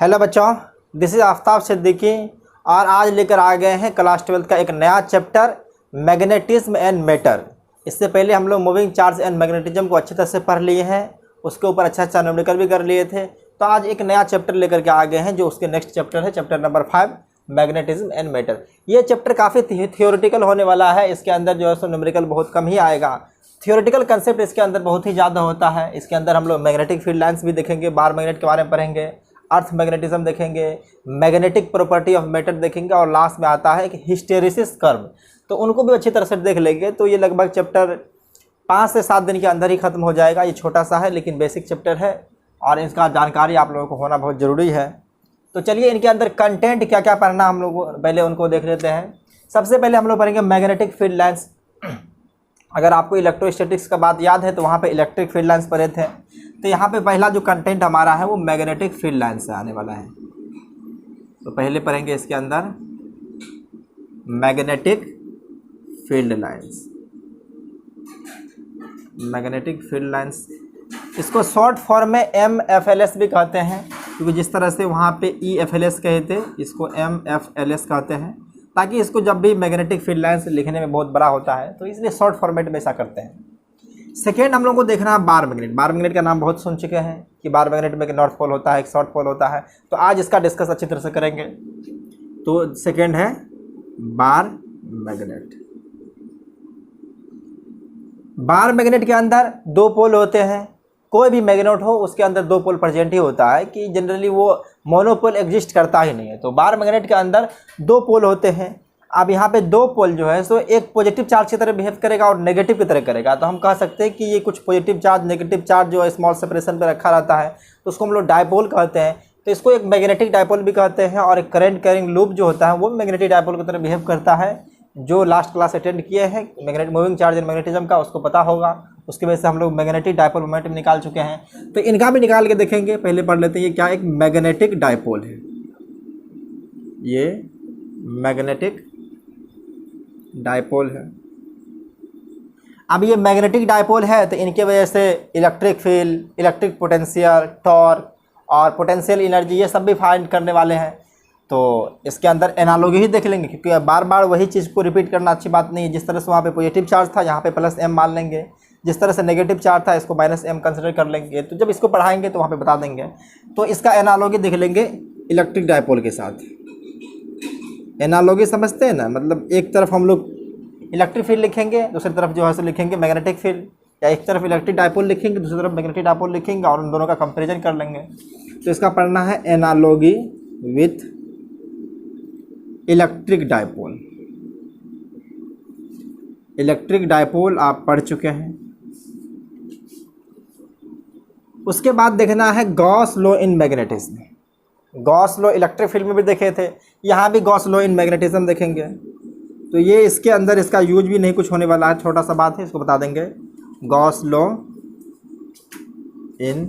Hello बच्चों, this is Aftab Siddiqui और आज लेकर आ गए हैं क्लास 12 का एक नया चैप्टर मैग्नेटिज्म एंड मैटर। इससे पहले हम लोग मूविंग चार्ज एंड मैग्नेटिज्म को अच्छी तरह से पढ़ लिए हैं, उसके ऊपर अच्छा न्यूमेरिकल भी कर लिए थे। तो आज एक नया चैप्टर लेकर के आ गए हैं जो उसके नेक्स्ट चैप्टर है, chapter number 5 magnetism and matter. ये चैप्टर काफ़ी थियोरेटिकल होने वाला है। इसके अंदर जो है सो न्यूमेरिकल बहुत कम ही आएगा। थियोरेटिकल कंसेप्ट इसके अंदर बहुत ही ज़्यादा होता है। इसके अंदर हम लोग मैग्नेटिक फील्ड लाइन्स भी देखेंगे, बार मैग्नेट के बारे में पढ़ेंगे, अर्थ मैग्नेटिज्म देखेंगे, मैग्नेटिक प्रॉपर्टी ऑफ मैटर देखेंगे और लास्ट में आता है कि हिस्टेरिसिस कर्व, तो उनको भी अच्छी तरह से देख लेंगे। तो ये लगभग चैप्टर 5 से 7 दिन के अंदर ही ख़त्म हो जाएगा। ये छोटा सा है लेकिन बेसिक चैप्टर है और इसका जानकारी आप लोगों को होना बहुत ज़रूरी है। तो चलिए इनके अंदर कंटेंट क्या क्या पढ़ना हम लोग पहले उनको देख लेते हैं। सबसे पहले हम लोग पढ़ेंगे मैग्नेटिक फील्ड लाइन्स। अगर आपको इलेक्ट्रोस्टैटिक्स का बात याद है तो वहाँ पे इलेक्ट्रिक फील्ड लाइन्स पढ़े थे। तो यहाँ पे पहला जो कंटेंट हमारा है वो मैग्नेटिक फील्ड लाइन से आने वाला है। तो पहले पढ़ेंगे इसके अंदर magnetic field lines. Magnetic field lines इसको शॉर्ट फॉर्म में MFLS भी कहते हैं, क्योंकि जिस तरह से वहाँ पे EFLS कहे थे इसको MFLS कहते हैं, ताकि इसको जब भी मैग्नेटिक फील्ड लाइन्स लिखने में बहुत बड़ा होता है तो इसलिए शॉर्ट फॉर्मेट में ऐसा करते हैं। सेकेंड हम लोग को देखना है बार मैग्नेट। बार मैग्नेट का नाम बहुत सुन चुके हैं कि बार मैग्नेट में एक नॉर्थ पोल होता है, एक साउथ पोल होता है। तो आज इसका डिस्कस अच्छी तरह से करेंगे। तो सेकेंड है बार मैग्नेट। बार मैग्नेट के अंदर 2 पोल होते हैं। कोई भी मैग्नेट हो उसके अंदर 2 पोल प्रेजेंट ही होता है, कि जनरली वो मोनोपोल एग्जिस्ट करता ही नहीं है। तो बार मैग्नेट के अंदर 2 पोल होते हैं। अब यहाँ पे 2 पोल जो है सो एक पॉजिटिव चार्ज की तरह बिहेव करेगा और नेगेटिव की तरह करेगा। तो हम कह सकते हैं कि ये कुछ पॉजिटिव चार्ज नेगेटिव चार्ज जो है स्मॉल सेपरेशन पे रखा रहता है, तो उसको हम लोग डायपोल कहते हैं। तो इसको एक मैग्नेटिक डायपोल भी कहते हैं। और एक करंट कैरिंग लूप जो होता है वो मैग्नेटिक डायपोल की तरह बिहेव करता है। जो लास्ट क्लास अटेंड किए हैं magnet moving charge and magnetism का, उसको पता होगा। उसकी वजह से हम लोग मैग्नेटिक डायपोल मोमेंट में निकाल चुके हैं। तो इनका भी निकाल के देखेंगे। पहले पढ़ लेते हैं ये क्या एक मैग्नेटिक डायपोल है। ये मैग्नेटिक डायपोल है। अब ये मैग्नेटिक डायपोल है तो इनके वजह से electric field, electric potential, torque और पोटेंशियल एनर्जी ये सब भी फाइंड करने वाले हैं। तो इसके अंदर एनालॉजी ही देख लेंगे, क्योंकि बार बार वही चीज़ को रिपीट करना अच्छी बात नहीं है। जिस तरह से वहाँ पे पॉजिटिव चार्ज था यहाँ पे +M मान लेंगे, जिस तरह से नेगेटिव चार्ज था इसको -M कंसिडर कर लेंगे। तो जब इसको पढ़ाएंगे तो वहाँ पे बता देंगे। तो इसका एनालॉजी देख लेंगे इलेक्ट्रिक डायपोल के साथ। एनालॉजी समझते हैं ना, मतलब एक तरफ हम लोग इलेक्ट्रिक फील्ड लिखेंगे, दूसरी तरफ जो है सो लिखेंगे मैग्नेटिक फील्ड, या एक तरफ इलेक्ट्रिक डायपोल लिखेंगे दूसरी तरफ मैग्नेटिक डायपोल लिखेंगे और उन दोनों का कंपैरिजन कर लेंगे। तो इसका पढ़ना है analogy with electric dipole. Electric dipole आप पढ़ चुके हैं। उसके बाद देखना है Gauss law in magnetism. Gauss law electric field में भी देखे थे, यहाँ भी गॉस लॉ इन मैग्नेटिज्म देखेंगे। तो ये इसके अंदर इसका यूज भी नहीं कुछ होने वाला है, छोटा सा बात है, इसको बता देंगे। Gauss law in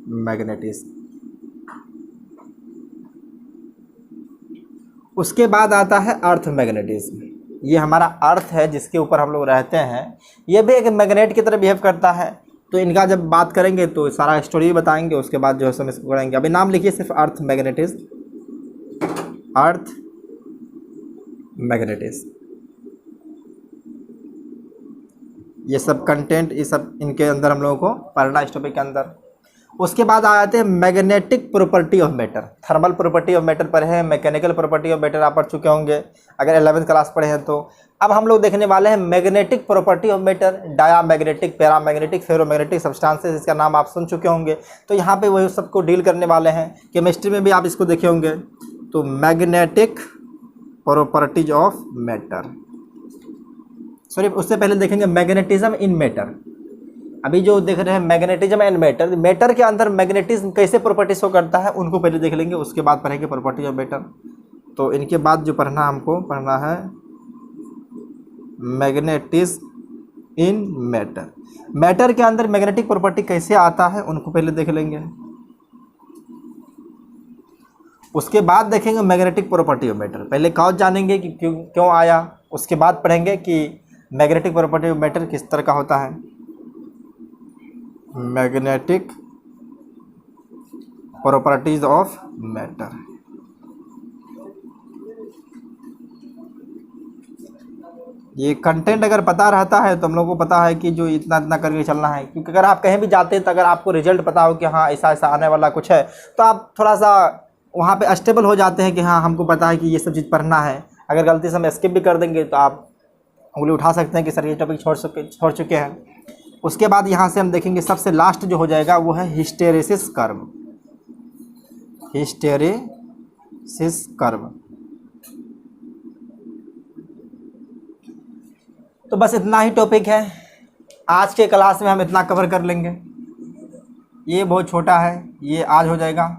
magnetism. उसके बाद आता है अर्थ मैग्नेटिज्म। ये हमारा अर्थ है जिसके ऊपर हम लोग रहते हैं। ये भी एक मैग्नेट की तरह बिहेव करता है। तो इनका जब बात करेंगे तो सारा स्टोरी बताएंगे, उसके बाद जो है हम इसको करेंगे। अभी नाम लिखिए सिर्फ अर्थ मैग्नेटिज्म, अर्थ मैग्नेटिज्म। ये सब कंटेंट ये सब इनके अंदर हम लोगों को पढ़ना इस टॉपिक के अंदर। उसके बाद आ जाते हैं magnetic property of matter. Thermal property of matter पढ़े हैं, मैकेनिकल प्रॉपर्टी ऑफ मैटर आप पढ़ चुके होंगे अगर 11th क्लास पढ़े हैं तो। अब हम लोग देखने वाले हैं magnetic property of matter. Diamagnetic, paramagnetic, ferromagnetic substances, इसका नाम आप सुन चुके होंगे। तो यहाँ पे वही सबको डील करने वाले हैं। केमिस्ट्री में भी आप इसको देखे होंगे। तो magnetic properties of matter, sorry उससे पहले देखेंगे मैग्नेटिज्म इन मैटर। अभी जो देख रहे हैं मैग्नेटिज्म एंड मैटर, मैटर के अंदर मैग्नेटिज्म कैसे प्रॉपर्टी शो करता है उनको पहले देख लेंगे, उसके बाद पढ़ेंगे प्रॉपर्टी ऑफ मैटर। तो इनके बाद जो पढ़ना हमको पढ़ना है मैग्नेटिज्म इन मैटर। मैटर के अंदर मैग्नेटिक प्रॉपर्टी कैसे आता है उनको पहले देख लेंगे। उसके बाद देखेंगे मैग्नेटिक प्रॉपर्टी ऑफ मैटर। पहले कॉज जानेंगे कि क्यों आया, उसके बाद पढ़ेंगे कि मैग्नेटिक प्रॉपर्टी ऑफ मैटर किस तरह का होता है। Magnetic properties of matter. ये कंटेंट अगर पता रहता है तो हम लोग को पता है कि जो इतना इतना करके चलना है, क्योंकि अगर आप कहीं भी जाते हैं तो अगर आपको रिजल्ट पता हो कि हाँ ऐसा ऐसा आने वाला कुछ है, तो आप थोड़ा सा वहाँ पे स्टेबल हो जाते हैं कि हाँ हमको पता है कि ये सब चीज़ पढ़ना है। अगर गलती से हम स्किप भी कर देंगे तो आप उंगली उठा सकते हैं कि सर ये टॉपिक छोड़ चुके हैं। उसके बाद यहाँ से हम देखेंगे सबसे लास्ट जो हो जाएगा वो है हिस्टेरेसिस कर्व। Hysteresis curve. तो बस इतना ही टॉपिक है आज के क्लास में, हम इतना कवर कर लेंगे। ये बहुत छोटा है, ये आज हो जाएगा,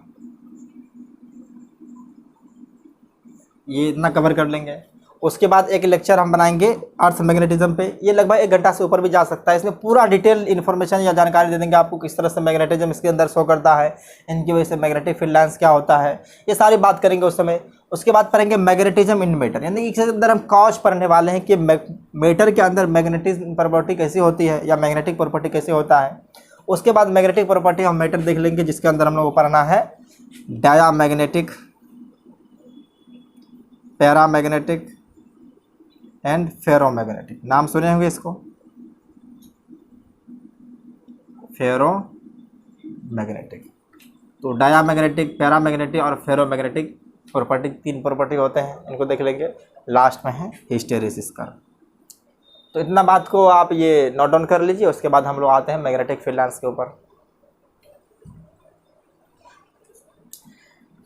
ये इतना कवर कर लेंगे। उसके बाद एक लेक्चर हम बनाएंगे अर्थ मैग्नेटिज्म पे, ये लगभग 1 घंटा से ऊपर भी जा सकता है। इसमें पूरा डिटेल इन्फॉर्मेशन या जानकारी दे देंगे आपको, किस तरह से मैग्नेटिज्म इसके अंदर शो करता है, इनकी वजह से मैग्नेटिक फील्ड लाइन्स क्या होता है, ये सारी बात करेंगे उस समय। उसके बाद पढ़ेंगे मैग्नेटिज्म इन मैटर, यानी कि इसके अंदर हम कॉज पढ़ने वाले हैं कि मैटर के अंदर मैग्नेटिज्म प्रॉपर्टी कैसी होती है या मैग्नेटिक प्रॉपर्टी कैसे होता है। उसके बाद मैग्नेटिक प्रॉपर्टी हम मैटर देख लेंगे, जिसके अंदर हम लोग को पढ़ना है डायामैग्नेटिक, पैरामैग्नेटिक एंड फेरोमैग्नेटिक। नाम सुने होंगे इसको, फेरोमैग्नेटिक। तो डायामैग्नेटिक, पैरामैग्नेटिक और फेरोमैग्नेटिक प्रॉपर्टी, 3 प्रॉपर्टी होते हैं, इनको देख लेंगे। लास्ट में है हिस्टेरेसिस कर्व। तो इतना बात को आप ये नोट डाउन कर लीजिए। उसके बाद हम लोग आते हैं मैग्नेटिक फील्ड लाइन्स के ऊपर।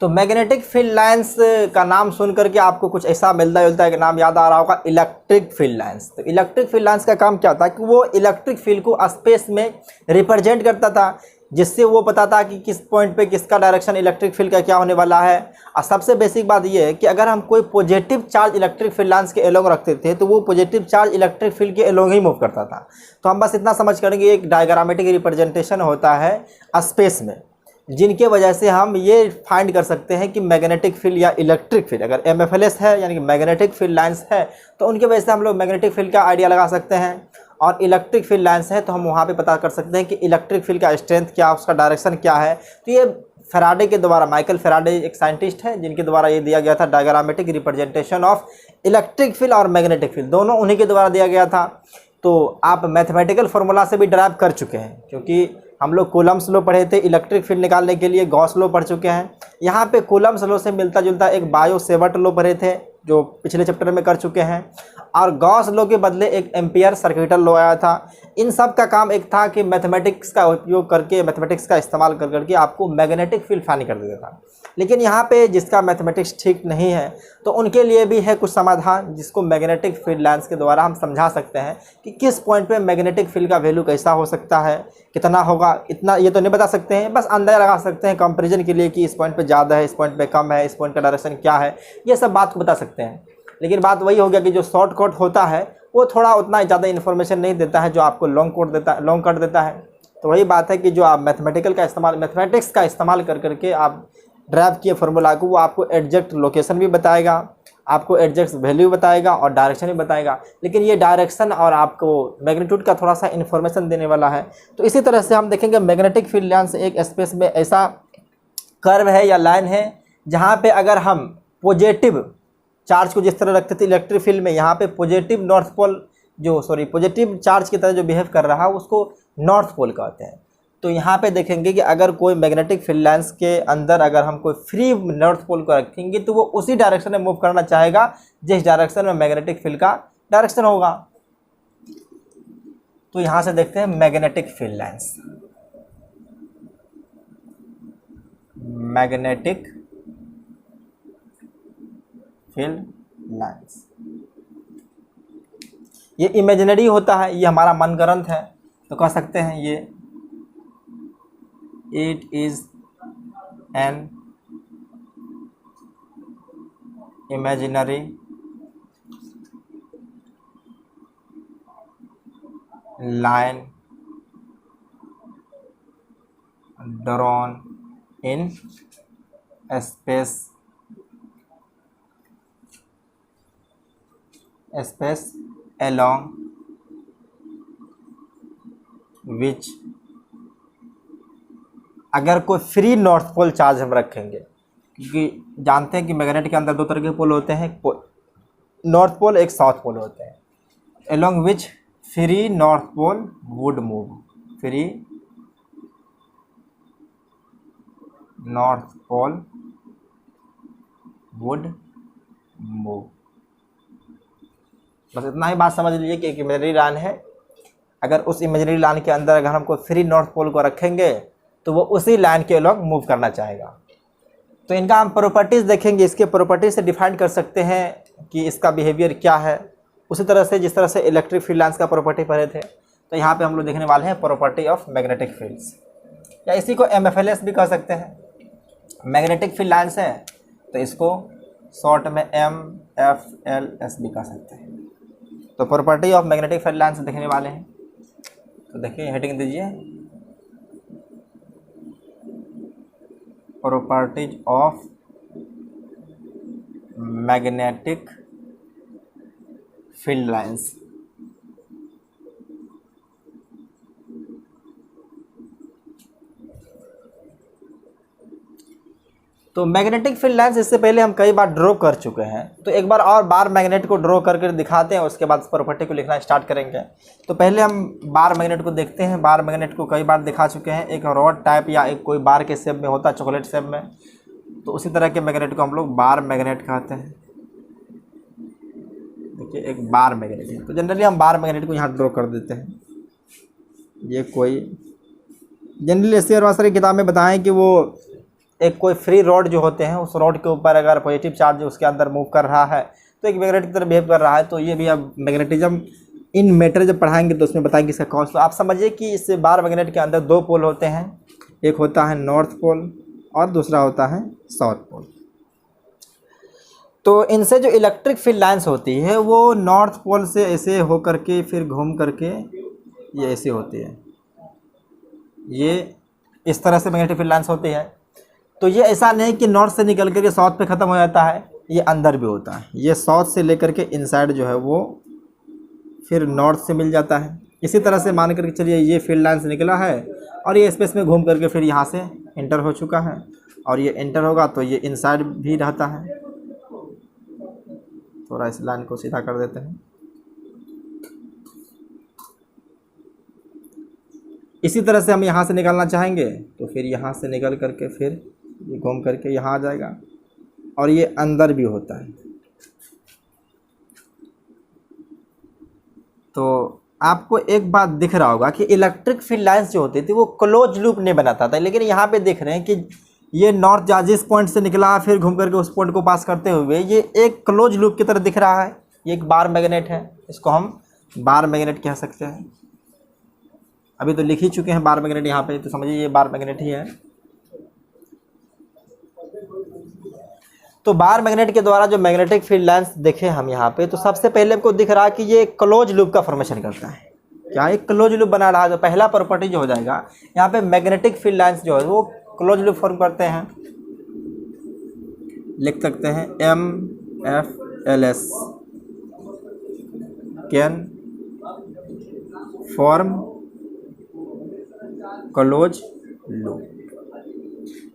तो मैग्नेटिक फील्ड लाइन्स का नाम सुन करके आपको कुछ ऐसा मिलता जुलता है कि नाम याद आ रहा होगा, इलेक्ट्रिक फील्ड लाइन्स। तो इलेक्ट्रिक फील्ड लाइन्स का काम क्या था कि वो इलेक्ट्रिक फील्ड को स्पेस में रिप्रेजेंट करता था, जिससे वो पता था कि किस पॉइंट पे किसका डायरेक्शन इलेक्ट्रिक फील्ड का क्या होने वाला है। और सबसे बेसिक बात ये है कि अगर हम कोई positive charge electric field lines के एलोंग रखते थे तो वो पॉजिटिव चार्ज इलेक्ट्रिक फील्ड के एलोंग ही मूव करता था। तो हम बस इतना समझ करेंगे, एक डायग्रामेटिक रिप्रेजेंटेशन होता है स्पेस में, जिनके वजह से हम ये फाइंड कर सकते हैं कि मैग्नेटिक फील्ड या इलेक्ट्रिक फील्ड, अगर MFLS है यानी कि मैग्नेटिक फील्ड लाइन्स है तो उनकी वजह से हम लोग मैग्नेटिक फील्ड का आइडिया लगा सकते हैं। और इलेक्ट्रिक फील्ड लाइन्स है तो हम वहाँ पे पता कर सकते हैं कि इलेक्ट्रिक फील्ड का स्ट्रेंथ क्या, उसका डायरेक्शन क्या है। तो ये फैराडे के द्वारा, माइकल फैराडे एक साइंटिस्ट है जिनके द्वारा ये दिया गया था, diagrammatic representation of electric field और मैग्नेटिक फील्ड, दोनों उन्हीं के द्वारा दिया गया था। तो आप मैथमेटिकल फार्मूला से भी ड्राइव कर चुके हैं, क्योंकि हम लोग कूलम्स लॉ पढ़े थे इलेक्ट्रिक फील्ड निकालने के लिए, गॉस लॉ पढ़ चुके हैं। यहाँ पे कूलम्स लॉ से मिलता जुलता एक बायो सेवर्ट लॉ पढ़े थे जो पिछले चैप्टर में कर चुके हैं, और गॉस लॉ के बदले एक एम्पियर सर्किटल लॉ आया था। इन सब का काम एक था कि मैथमेटिक्स का उपयोग करके, मैथमेटिक्स का इस्तेमाल कर करके आपको मैग्नेटिक फील्ड फाइंड कर देता था। लेकिन यहाँ पे जिसका मैथमेटिक्स ठीक नहीं है तो उनके लिए भी है कुछ समाधान, जिसको मैग्नेटिक फील्ड लाइन्स के द्वारा हम समझा सकते हैं कि किस पॉइंट पे मैग्नेटिक फील्ड का वैल्यू कैसा हो सकता है, कितना होगा, इतना ये तो नहीं बता सकते हैं, बस अंदाजा लगा सकते हैं कंपैरिजन के लिए कि इस पॉइंट पे ज़्यादा है, इस पॉइंट पे कम है, इस पॉइंट का डायरेक्शन क्या है, ये सब बात को बता सकते हैं। लेकिन बात वही हो गया कि जो शॉर्टकट होता है वो थोड़ा उतना ज़्यादा इन्फॉर्मेशन नहीं देता है जो आपको लॉन्ग कट देता है। तो वही बात है कि जो आप मैथमेटिक्स का इस्तेमाल कर करके आप ड्राइव किए फार्मूला को, वो आपको एग्जैक्ट लोकेशन भी बताएगा, आपको एग्जैक्ट वैल्यू बताएगा और डायरेक्शन भी बताएगा। लेकिन ये डायरेक्शन और आपको मैग्नीट्यूड का थोड़ा सा इन्फॉर्मेशन देने वाला है। तो इसी तरह से हम देखेंगे मैग्नेटिक फील्ड लाइन्स एक स्पेस में ऐसा कर्व है या लाइन है जहाँ पे अगर हम पॉजिटिव चार्ज को जिस तरह रखते थे इलेक्ट्रिक फील्ड में, यहाँ पे पॉजिटिव पॉजिटिव चार्ज की तरह जो बिहेव कर रहा है उसको नॉर्थ पोल कहते हैं। तो यहाँ पे देखेंगे कि अगर कोई मैग्नेटिक फील्ड लाइन्स के अंदर अगर हम कोई फ्री नॉर्थ पोल को रखेंगे तो वो उसी डायरेक्शन में मूव करना चाहेगा जिस डायरेक्शन में मैग्नेटिक फील्ड का डायरेक्शन होगा। तो यहाँ से देखते हैं magnetic field lines, magnetic field lines ये इमेजिनरी होता है, ये हमारा मनगढ़ंत है। तो कह सकते हैं ये it is an imaginary line drawn in space along which अगर कोई फ्री नॉर्थ पोल चार्ज हम रखेंगे, क्योंकि जानते हैं कि मैग्नेट के अंदर दो तरह के पोल होते हैं, नॉर्थ पोल एक साउथ पोल होते हैं, along which free north pole would move, free north pole would move। बस इतना ही बात समझ लीजिए कि एक इमेजनरी लाइन है, अगर उस इमेजनरी लाइन के अंदर अगर हमको फ्री नॉर्थ पोल को रखेंगे तो वो उसी लाइन के अलॉन्ग मूव करना चाहेगा। तो इनका हम प्रॉपर्टीज़ देखेंगे, इसके प्रॉपर्टीज से डिफाइन कर सकते हैं कि इसका बिहेवियर क्या है। उसी तरह से जिस तरह से इलेक्ट्रिक फील्ड लाइन्स का प्रॉपर्टी पढ़े थे, तो यहाँ पे हम लोग देखने वाले हैं प्रॉपर्टी ऑफ मैग्नेटिक फील्ड्स, या इसी को MFLS भी कह सकते हैं। मैग्नेटिक फील्ड लाइन्स है तो इसको शॉर्ट में MFLS भी कह सकते हैं। तो property of magnetic field lines देखने वाले हैं। तो देखिए हेडिंग दीजिए, properties of magnetic field lines. तो मैग्नेटिक फील्ड लाइन्स इससे पहले हम कई बार ड्रॉ कर चुके हैं, तो एक बार और बार मैग्नेट को ड्रॉ करके दिखाते हैं, उसके बाद प्रॉपर्टी को लिखना स्टार्ट करेंगे। तो पहले हम बार मैग्नेट को देखते हैं। बार मैग्नेट को कई बार दिखा चुके हैं, एक रॉड टाइप या एक कोई बार के शेप में होता है, चॉकलेट शेप में, तो उसी तरह के मैग्नेट को हम लोग बार मैग्नेट कहते हैं। देखिए एक बार मैग्नेट है, तो जनरली हम बार मैग्नेट को यहाँ ड्रॉ कर देते हैं। ये कोई जनरली एस सी किताब में बताएं कि वो एक कोई फ्री रॉड जो होते हैं, उस रॉड के ऊपर अगर पॉजिटिव चार्ज उसके अंदर मूव कर रहा है तो एक मैग्नेट की तरह बिहेव कर रहा है। तो ये भी अब मैग्नेटिज्म इन मैटर जब पढ़ाएंगे तो उसमें बताएंगे इसका कॉज। तो आप समझिए कि इस बार मैग्नेट के अंदर दो पोल होते हैं, एक होता है नॉर्थ पोल और दूसरा होता है साउथ पोल। तो इनसे जो इलेक्ट्रिक फील्ड लाइन्स होती है वो नॉर्थ पोल से ऐसे हो करके फिर घूम करके ये ऐसे होती है, ये इस तरह से मैग्नेटिक फील्ड लाइन्स होती है। तो ये ऐसा नहीं कि नॉर्थ से निकल करके साउथ पे ख़त्म हो जाता है, ये अंदर भी होता है। ये साउथ से लेकर के इनसाइड जो है वो फिर नॉर्थ से मिल जाता है। इसी तरह से मान करके चलिए ये फील्ड लाइन से निकला है और ये स्पेस में घूम करके फिर यहाँ से इंटर हो चुका है, और ये इंटर होगा तो ये इनसाइड भी रहता है। थोड़ा इस लाइन को सीधा कर देते हैं। इसी तरह से हम यहाँ से निकालना चाहेंगे तो फिर यहाँ से निकल करके फिर ये घूम करके यहाँ आ जाएगा, और ये अंदर भी होता है। तो आपको एक बात दिख रहा होगा कि इलेक्ट्रिक फील्ड लाइन्स जो होती थी वो क्लोज लूप नहीं बनाता था, लेकिन यहाँ पे देख रहे हैं कि ये नॉर्थ जिस पॉइंट से निकला फिर घूम करके उस पॉइंट को पास करते हुए ये एक क्लोज लूप की तरह दिख रहा है। ये एक बार मैग्नेट है, इसको हम बार मैग्नेट कह सकते हैं। अभी तो लिख ही चुके हैं बार मैग्नेट यहाँ पे, तो समझिए ये बार मैग्नेट ही है। तो बार मैग्नेट के द्वारा जो मैग्नेटिक फील्ड लाइन्स देखे हम यहाँ पे, तो सबसे पहले हमको दिख रहा है कि ये क्लोज लूप का फॉर्मेशन करता है। क्या एक क्लोज लूप बना रहा है? तो पहला प्रॉपर्टी जो हो जाएगा यहाँ पे मैग्नेटिक फील्ड लाइन्स जो है वो क्लोज लूप फॉर्म करते हैं। लिख सकते हैं MFLS can form close loop.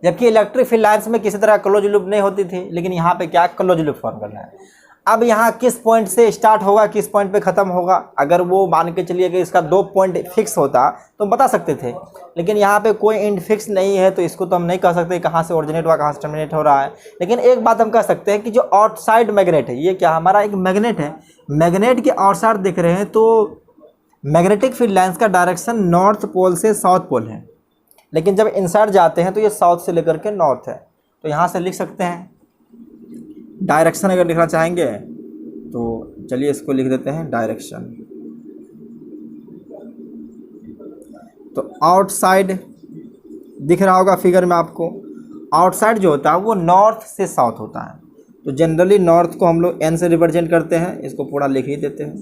जबकि इलेक्ट्रिक फील्ड लाइन्स में किसी तरह क्लोज लूप नहीं होती थी, लेकिन यहाँ पे क्या क्लोज लूप फॉर्म करना है। अब यहाँ किस पॉइंट से स्टार्ट होगा, किस पॉइंट पे ख़त्म होगा, अगर वो मान के चलिए कि इसका 2 पॉइंट फिक्स होता तो बता सकते थे, लेकिन यहाँ पे कोई एंड फिक्स नहीं है, तो इसको तो हम नहीं कह सकते कहाँ से ओरिजिनेट हुआ कहाँ से टर्मिनेट हो रहा है। लेकिन एक बात हम कह सकते हैं कि जो आउटसाइड मैग्नेट है, ये क्या हमारा एक मैग्नेट है, मैग्नेट के आउटसाइड दिख रहे हैं, तो मैग्नेटिक फील्ड लाइन्स का डायरेक्शन नॉर्थ पोल से साउथ पोल है, लेकिन जब इनसाइड जाते हैं तो ये साउथ से लेकर के नॉर्थ है। तो यहाँ से लिख सकते हैं डायरेक्शन, अगर लिखना चाहेंगे तो चलिए इसको लिख देते हैं डायरेक्शन। तो आउटसाइड दिख रहा होगा फिगर में आपको, आउटसाइड जो होता है वो नॉर्थ से साउथ होता है। तो जनरली नॉर्थ को हम लोग N से रिप्रेजेंट करते हैं, इसको पूरा लिख ही देते हैं,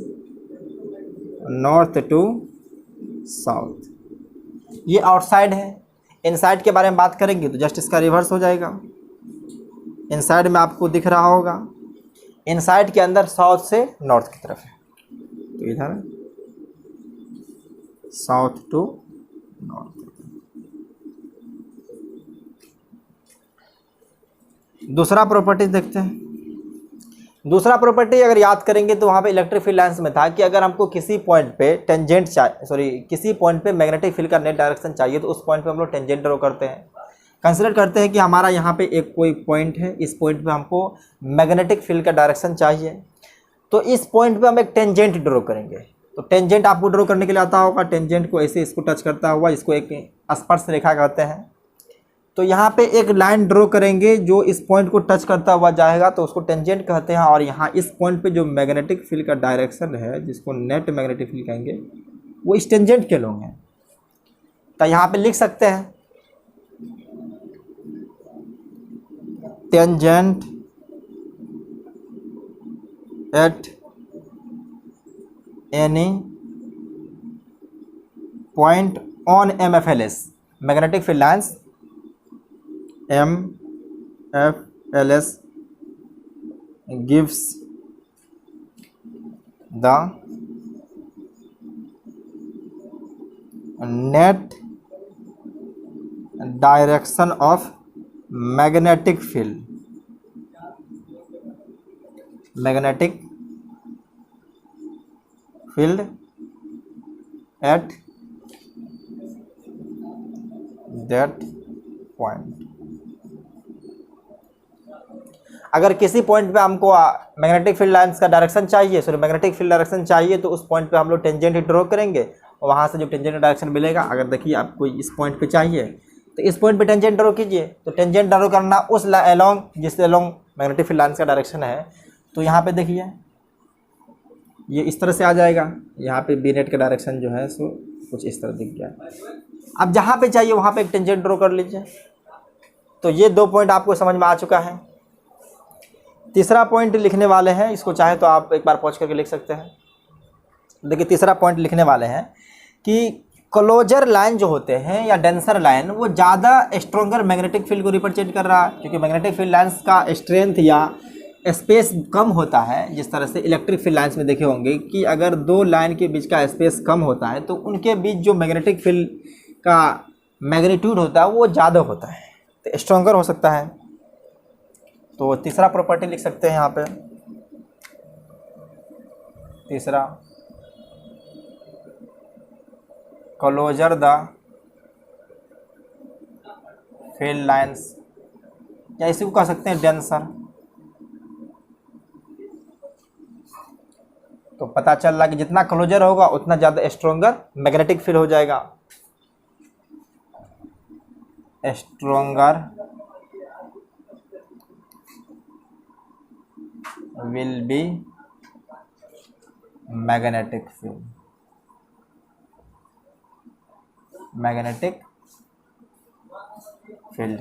नॉर्थ टू साउथ। ये आउटसाइड है। इनसाइड के बारे में बात करेंगे तो जस्ट इसका रिवर्स हो जाएगा। इनसाइड में आपको दिख रहा होगा, इनसाइड के अंदर साउथ से नॉर्थ की तरफ है, तो इधर साउथ टू नॉर्थ। दूसरा प्रॉपर्टी देखते हैं। दूसरा प्रॉपर्टी अगर याद करेंगे तो वहाँ पे इलेक्ट्रिक फील्ड लाइन्स में था कि अगर हमको किसी पॉइंट पे टेंजेंट किसी पॉइंट पे मैग्नेटिक फील्ड का नेट डायरेक्शन चाहिए तो उस पॉइंट पे हम लोग टेंजेंट ड्रॉ करते हैं। कंसिडर करते हैं कि हमारा यहाँ पे एक कोई पॉइंट है, इस पॉइंट पे हमको मैग्नेटिक फील्ड का डायरेक्शन चाहिए, तो इस पॉइंट पे हम एक टेंजेंट ड्रॉ करेंगे। तो टेंजेंट आपको ड्रॉ करने के लिए आता होगा, टेंजेंट को ऐसे इसको टच करता हुआ इसको एक स्पर्श रेखा कहते हैं। तो यहाँ पे एक लाइन ड्रॉ करेंगे जो इस पॉइंट को टच करता हुआ जाएगा तो उसको टेंजेंट कहते हैं। और यहाँ इस पॉइंट पे जो मैग्नेटिक फील्ड का डायरेक्शन है, जिसको नेट मैग्नेटिक फील्ड कहेंगे, वो इस टेंजेंट के लोग हैं। तो यहाँ पे लिख सकते हैं tangent at any point on MFLS magnetic field lines MFLS gives the net direction of magnetic field at that point। अगर किसी पॉइंट पे हमको मैग्नेटिक फील्ड लाइन्स का डायरेक्शन चाहिए, मैग्नेटिक फील्ड डायरेक्शन चाहिए, तो उस पॉइंट पे हम लोग टेंजेंट ड्रॉ करेंगे और वहाँ से जो टेंजेंट डायरेक्शन मिलेगा, अगर देखिए आपको इस पॉइंट पे चाहिए तो इस पॉइंट पे टेंजेंट ड्रॉ कीजिए। तो टेंजेंट ड्रॉ करना उस एलोंग जिससे एलोंग मैग्नेटिक फील्ड लाइन्स का डायरेक्शन है। तो यहाँ पे देखिए ये इस तरह से आ जाएगा, यहाँ पे बी नेट का डायरेक्शन जो है सो कुछ इस तरह दिख गया। अब जहाँ पे चाहिए वहाँ पे एक टेंजेंट ड्रॉ कर लीजिए। तो ये 2 पॉइंट आपको समझ में आ चुका है। तीसरा पॉइंट लिखने वाले हैं, इसको चाहे तो आप एक बार पॉज करके लिख सकते हैं। देखिए तीसरा पॉइंट लिखने वाले हैं कि क्लोजर लाइन जो होते हैं या डेंसर लाइन, वो ज़्यादा स्ट्रॉन्गर मैग्नेटिक फील्ड को रिप्रेजेंट कर रहा है, क्योंकि मैग्नेटिक फील्ड लाइन्स का स्ट्रेंथ या स्पेस कम होता है। जिस तरह से इलेक्ट्रिक फील्ड लाइन्स में देखे होंगे कि अगर 2 लाइन के बीच का स्पेस कम होता है तो उनके बीच जो मैग्नेटिक फील्ड का मैग्नीट्यूड होता है वो ज़्यादा होता है, तो स्ट्रॉन्गर हो सकता है। तो तीसरा प्रॉपर्टी लिख सकते हैं यहाँ पे, तीसरा क्लोजर द फील्ड लाइन्स, या इसी को कह सकते हैं डेंसर। तो पता चल रहा कि जितना क्लोजर होगा उतना ज़्यादा स्ट्रॉन्गर मैग्नेटिक फील्ड हो जाएगा। Stronger will be magnetic field.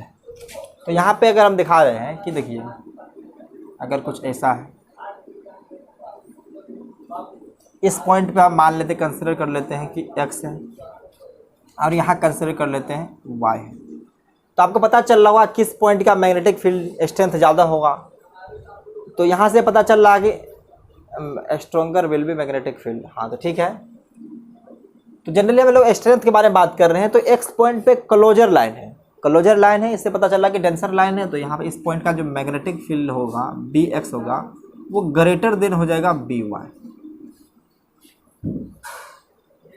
तो यहाँ पे अगर हम दिखा रहे हैं कि देखिए अगर कुछ ऐसा है, इस पॉइंट पे हम मान लेते कंसिडर कर लेते हैं कि x है और यहाँ कंसिडर कर लेते हैं y है। तो आपको पता चल रहा होगा किस पॉइंट का मैग्नेटिक फील्ड स्ट्रेंथ ज़्यादा होगा। तो यहाँ से पता चल रहा है कि stronger will be magnetic field. हाँ तो ठीक है। तो जनरली हम लोग स्ट्रेंथ के बारे में बात कर रहे हैं। तो x पॉइंट पे क्लोजर लाइन है, इससे पता चला कि डेंसर लाइन है। तो यहाँ पे इस पॉइंट का जो मैग्नेटिक फील्ड होगा Bx होगा वो ग्रेटर देन हो जाएगा By।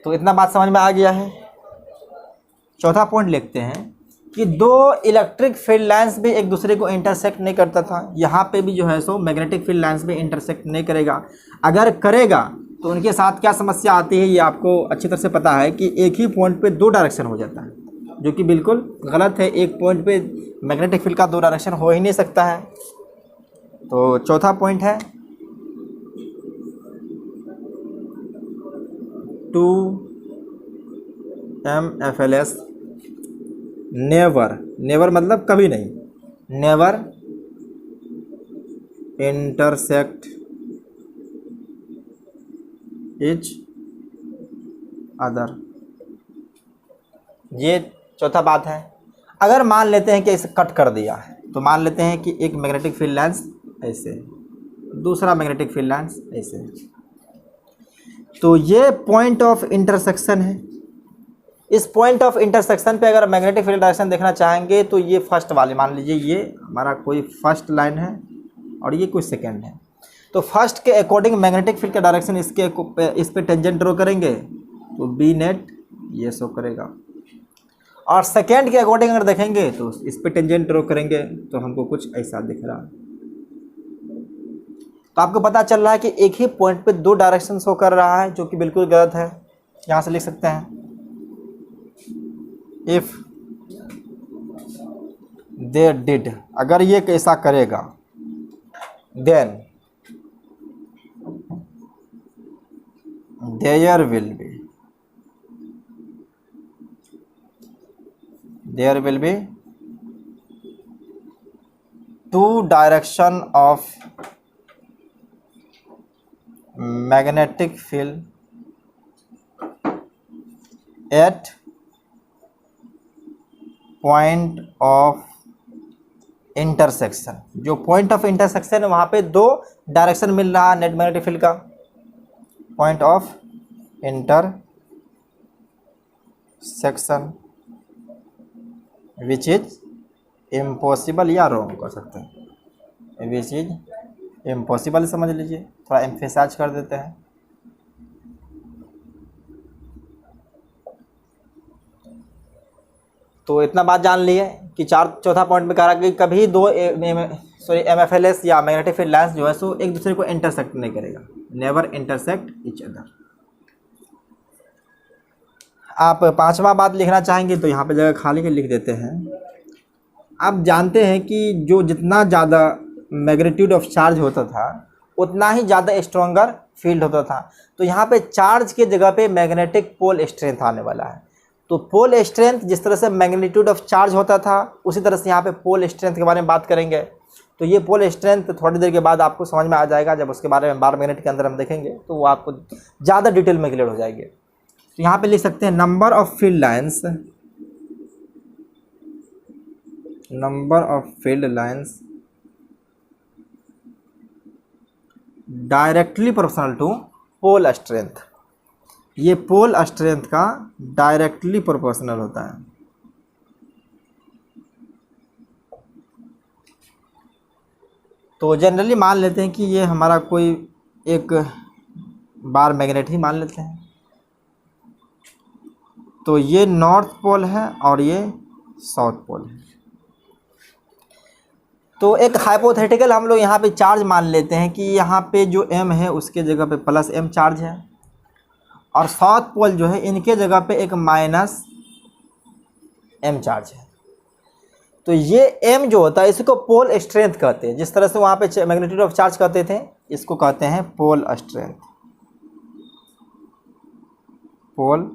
तो इतना बात समझ में आ गया है। चौथा पॉइंट लिखते हैं कि 2 इलेक्ट्रिक फील्ड लाइन्स भी एक दूसरे को इंटरसेक्ट नहीं करता था। यहाँ पे भी जो है सो मैग्नेटिक फील्ड लाइन्स भी इंटरसेक्ट नहीं करेगा। अगर करेगा तो उनके साथ क्या समस्या आती है ये आपको अच्छी तरह से पता है कि एक ही पॉइंट पे 2 डायरेक्शन हो जाता है, जो कि बिल्कुल गलत है। एक पॉइंट पे मैग्नेटिक फील्ड का 2 डायरेक्शन हो ही नहीं सकता है। तो चौथा पॉइंट है 2 MFLS नेवर मतलब कभी नहीं, नेवर इंटरसेक्ट इच अदर। ये चौथा बात है। अगर मान लेते हैं कि इसे कट कर दिया है, तो मान लेते हैं कि एक मैग्नेटिक फील्ड लाइन्स ऐसे, दूसरा मैग्नेटिक फील्ड लाइन्स ऐसे, तो ये पॉइंट ऑफ इंटरसेक्शन है। इस पॉइंट ऑफ इंटरसेक्शन पे अगर मैग्नेटिक फील्ड डायरेक्शन देखना चाहेंगे तो ये फर्स्ट वाले, मान लीजिए ये हमारा कोई फर्स्ट लाइन है और ये कोई सेकेंड है, तो फर्स्ट के अकॉर्डिंग मैग्नेटिक फील्ड का डायरेक्शन इस पे टेंजेंट ड्रॉ करेंगे तो बी नेट ये शो करेगा, और सेकेंड के अकॉर्डिंग अगर देखेंगे तो इस पे टेंजेंट ड्रॉ करेंगे तो हमको कुछ ऐसा दिख रहा है। तो आपको पता चल रहा है कि एक ही पॉइंट पे दो डायरेक्शन शो कर रहा है, जो कि बिल्कुल गलत है। यहाँ से लिख सकते हैं इफ दे डिड, अगर ये ऐसा करेगा then there will be two direction of magnetic field at point of intersection। जो पॉइंट ऑफ इंटरसेक्शन है वहाँ पे दो डायरेक्शन मिल रहा है नेट मैग्नेटिक फील्ड का, point of intersection which is impossible या रॉन्ग कर सकते हैं, विच इज इम्पॉसिबल समझ लीजिए, थोड़ा एम्फेसाइज कर देते हैं। तो इतना बात जान लिए कि चौथा पॉइंट में कह रहा कि कभी दो MFLS या मैग्नेटिक फील्ड लाइन्स जो है सो एक दूसरे को इंटरसेक्ट नहीं करेगा, नेवर इंटरसेक्ट ईच अदर। आप पांचवा बात लिखना चाहेंगे तो यहाँ पे जगह खाली के लिख देते हैं। आप जानते हैं कि जो जितना ज़्यादा मैग्नीट्यूड ऑफ चार्ज होता था उतना ही ज़्यादा स्ट्रॉन्गर फील्ड होता था। तो यहाँ पे चार्ज के जगह पे मैग्नेटिक पोल स्ट्रेंथ आने वाला है। तो पोल स्ट्रेंथ जिस तरह से मैग्नीट्यूड ऑफ चार्ज होता था उसी तरह से यहाँ पे पोल स्ट्रेंथ के बारे में बात करेंगे। तो ये पोल स्ट्रेंथ थोड़ी देर के बाद आपको समझ में आ जाएगा, जब उसके बारे में 12 मिनट के अंदर हम देखेंगे तो वो आपको ज़्यादा डिटेल में क्लियर हो जाएगी। तो यहाँ पे लिख सकते हैं number of field lines, number of field lines directly proportional to pole strength. ये पोल स्ट्रेंथ का डायरेक्टली प्रोपोर्शनल होता है। तो जनरली मान लेते हैं कि ये हमारा कोई एक बार मैग्नेट ही मान लेते हैं। तो ये नॉर्थ पोल है और ये साउथ पोल है। तो एक हाइपोथेटिकल हम लोग यहाँ पे चार्ज मान लेते हैं कि यहाँ पे जो m है उसके जगह पे प्लस m चार्ज है, और साउथ पोल जो है इनके जगह पे एक माइनस m चार्ज है। तो ये m जो होता है इसको पोल स्ट्रेंथ कहते हैं। जिस तरह से वहाँ पे मैग्नीट्यूड ऑफ चार्ज कहते थे, इसको कहते हैं पोल स्ट्रेंथ, पोल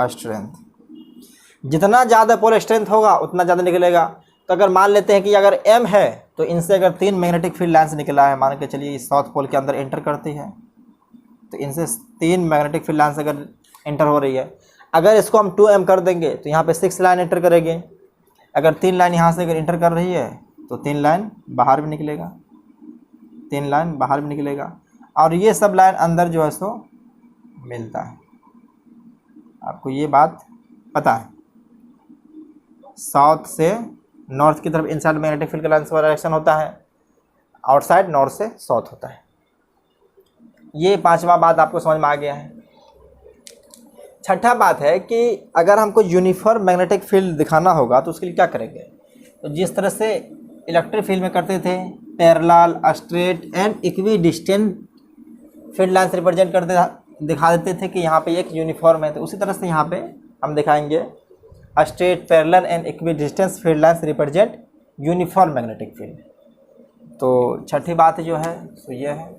स्ट्रेंथ। जितना ज़्यादा पोल स्ट्रेंथ होगा उतना ज़्यादा निकलेगा। तो अगर मान लेते हैं कि अगर m है तो इनसे अगर 3 मैग्नेटिक फील्ड लाइन्स निकला है, मान के चलिए इस साउथ पोल के अंदर एंटर करती है, तो इनसे 3 मैग्नेटिक फील्ड लाइन्स अगर एंटर हो रही है, अगर इसको हम 2m कर देंगे तो यहाँ पे 6 लाइन एंटर करेंगे। अगर 3 लाइन यहाँ से अगर एंटर कर रही है तो 3 लाइन बाहर भी निकलेगा, 3 लाइन बाहर भी निकलेगा, और ये सब लाइन अंदर जो है सो मिलता है। आपको ये बात पता है। साउथ से नॉर्थ की तरफ इनसाइड मैग्नेटिक फील्ड का लाइन का डायरेक्शन होता है, आउटसाइड नॉर्थ से साउथ होता है। ये पांचवा बात आपको समझ में आ गया है। छठा बात है कि अगर हमको यूनिफॉर्म मैग्नेटिक फील्ड दिखाना होगा तो उसके लिए क्या करेंगे। तो जिस तरह से इलेक्ट्रिक फील्ड में करते थे, parallel, straight and equi distant field lines represent करते दिखा देते थे कि यहाँ पे एक यूनिफॉर्म है, तो उसी तरह से यहाँ पे हम दिखाएंगे straight, parallel and equi distance field lines represent uniform magnetic field. तो छठी बात जो है तो ये है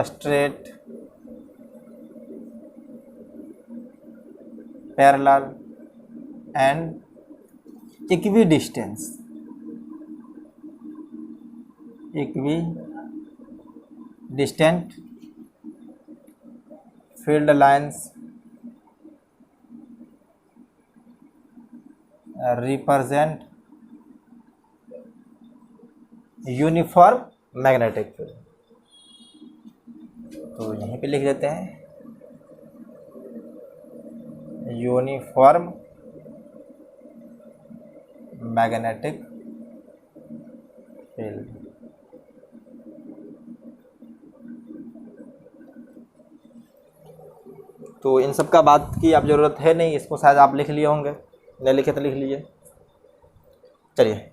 straight, parallel and equi distant field lines represent uniform magnetic field. तो यहीं पे लिख देते हैं यूनिफॉर्म मैग्नेटिक फील्ड। तो इन सब का बात की अब ज़रूरत है नहीं, इसको शायद आप लिख लिए होंगे, नहीं लिखे तो लिख लीजिए। चलिए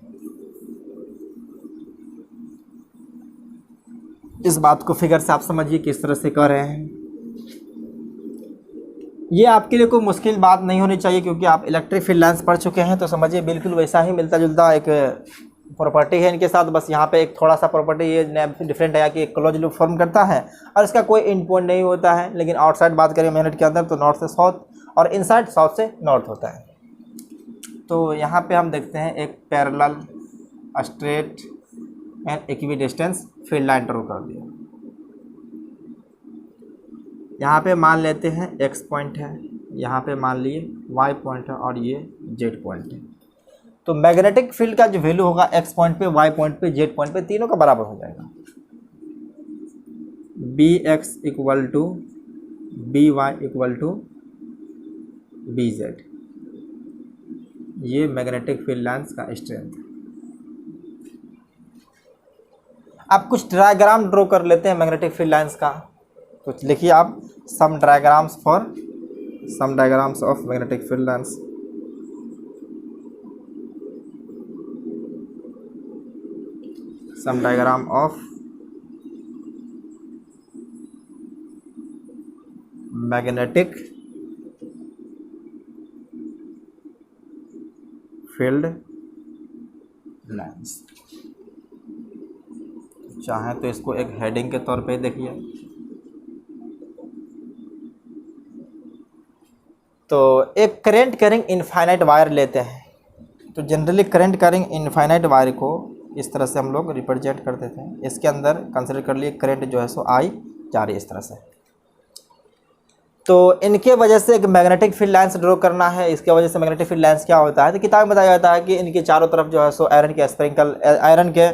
इस बात को फिगर से आप समझिए किस तरह से कर रहे हैं। ये आपके लिए कोई मुश्किल बात नहीं होनी चाहिए, क्योंकि आप इलेक्ट्रिक फील्ड लाइन्स पढ़ चुके हैं, तो समझिए बिल्कुल वैसा ही मिलता जुलता एक प्रॉपर्टी है इनके साथ। बस यहाँ पे एक थोड़ा सा प्रॉपर्टी ये डिफरेंट है कि एक क्लोज लूप फॉर्म करता है और इसका कोई एंड पॉइंट नहीं होता है। लेकिन आउटसाइड बात करें मैग्नेट के अंदर तो नॉर्थ से साउथ और इनसाइड साउथ से नॉर्थ होता है। तो यहाँ पे हम देखते हैं एक parallel straight and equidistance field line draw कर दिया। यहाँ पे मान लेते हैं x पॉइंट है, यहाँ पे मान लिए y पॉइंट है और ये z पॉइंट है। तो मैग्नेटिक फील्ड का जो वैल्यू होगा x पॉइंट पे, y पॉइंट पे, z पॉइंट पे, तीनों का बराबर हो जाएगा। bx equal to by equal to bz, ये मैग्नेटिक फील्ड लाइन्स का स्ट्रेंथ है। आप कुछ डायग्राम ड्रॉ कर लेते हैं मैग्नेटिक फील्ड लाइन्स का। तो लिखिए आप some diagrams of magnetic field lines. Some diagram of magnetic field lines. चाहें तो इसको एक हेडिंग के तौर पे देखिए। तो एक करंट कैरिंग इनफाइनाइट वायर लेते हैं। तो generally current carrying infinite wire को इस तरह से हम लोग रिप्रेजेंट करते थे। इसके अंदर कंसिडर कर लिए करंट जो है सो आई जा रही है इस तरह से। तो इनके वजह से एक मैग्नेटिक फील्ड लाइन्स ड्रॉ करना है। इसके वजह से मैग्नेटिक फील्ड लाइन्स क्या होता है, तो किताब में बताया जाता है कि इनके चारों तरफ जो है सो आयरन के